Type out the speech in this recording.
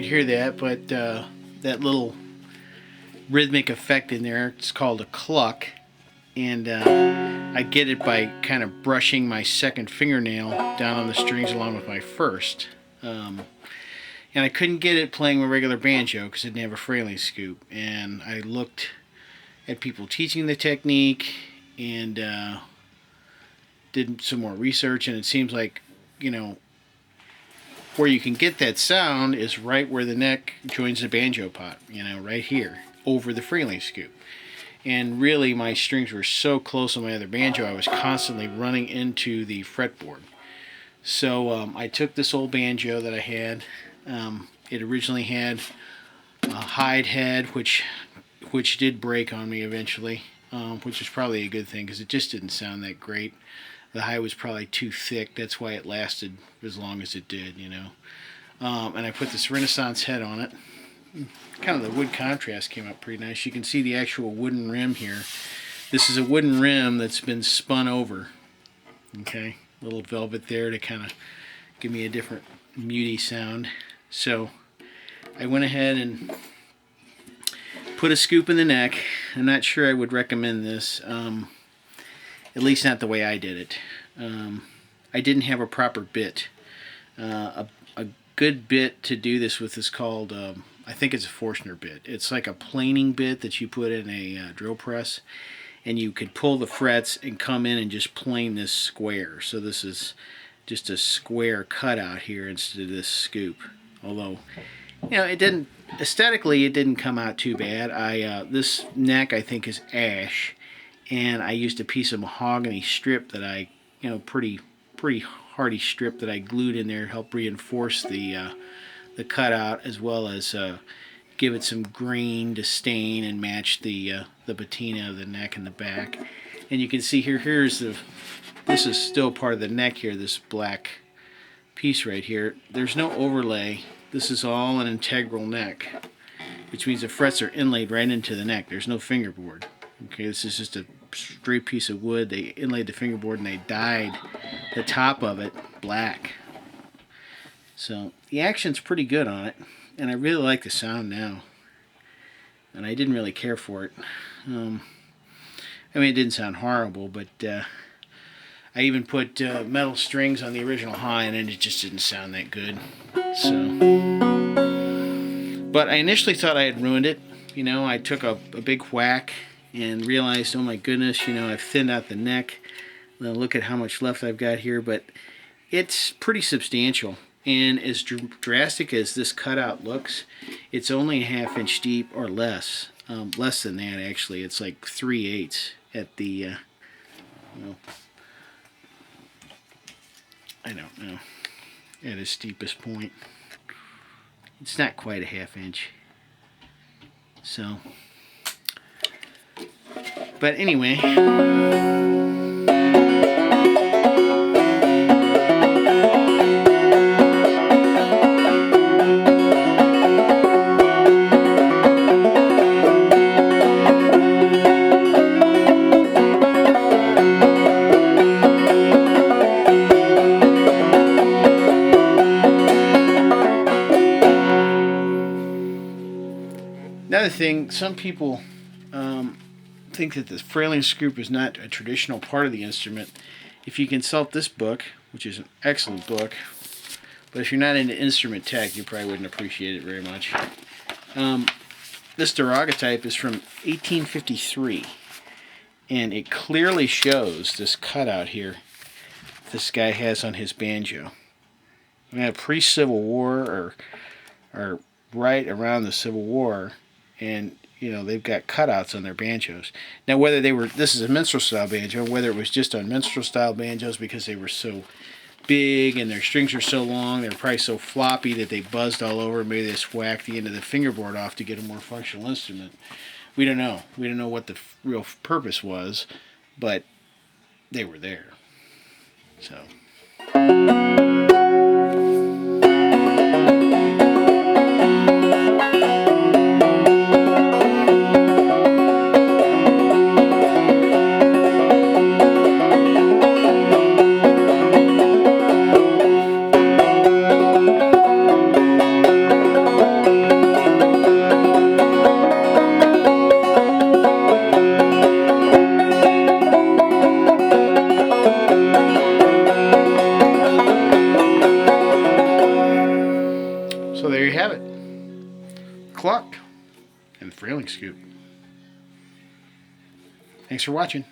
could hear that, but that little rhythmic effect in there, it's called a cluck, and I get it by kind of brushing my second fingernail down on the strings along with my first. And I couldn't get it playing with regular banjo because it didn't have a frailing scoop. And I looked at people teaching the technique and did some more research, and it seems like, you know, where you can get that sound is right where the neck joins the banjo pot, you know, right here, over the frailing scoop. And really, my strings were so close on my other banjo, I was constantly running into the fretboard. So I took this old banjo that I had. It originally had a hide head, which did break on me eventually, which is probably a good thing because it just didn't sound that great. The hide was probably too thick. That's why it lasted as long as it did, you know. And I put this Renaissance head on it. Kind of the wood contrast came up pretty nice. You can see the actual wooden rim here. This is a wooden rim that's been spun over. Okay, little velvet there to kind of give me a different muty sound. So I went ahead and put a scoop in the neck. I'm not sure I would recommend this. At least not the way I did it. I didn't have a proper bit. A good bit to do this with is called, I think it's a Forstner bit. It's like a planing bit that you put in a drill press, and you could pull the frets and come in and just plane this square. So this is just a square cutout here instead of this scoop. Although, you know, it didn't, aesthetically it didn't come out too bad. This neck I think is ash. And I used a piece of mahogany strip that I, you know, pretty hardy strip that I glued in there to help reinforce the cutout, as well as give it some grain to stain and match the patina of the neck and the back. And you can see here, this is still part of the neck here, this black piece right here. There's no overlay. This is all an integral neck, which means the frets are inlaid right into the neck. There's no fingerboard. Okay, this is just a straight piece of wood. They inlaid the fingerboard and they dyed the top of it black. So the action's pretty good on it, and I really like the sound now. And I didn't really care for it. I mean, it didn't sound horrible, but I even put metal strings on the original high, and it just didn't sound that good. So, but I initially thought I had ruined it. You know, I took a big whack and realized, oh my goodness, you know, I've thinned out the neck. Now look at how much left I've got here, but it's pretty substantial. And as drastic as this cutout looks, it's only a ½ inch deep or less. Less than that, actually. It's like 3/8 at the, well, I don't know, at its deepest point. It's not quite a ½ inch. So, but anyway, another thing, some people think that the frailing scoop is not a traditional part of the instrument. If you consult this book, which is an excellent book, but if you're not into instrument tech, you probably wouldn't appreciate it very much. This daguerreotype is from 1853, and it clearly shows this cutout here this guy has on his banjo. I mean, pre-Civil War or right around the Civil War, and you know, they've got cutouts on their banjos. Now, whether they were, this is a minstrel style banjo, whether it was just on minstrel style banjos because they were so big and their strings are so long, they were probably so floppy that they buzzed all over, maybe they just whacked the end of the fingerboard off to get a more functional instrument. We don't know. We don't know what the real purpose was, but they were there. So. frailing scoop. Thanks for watching.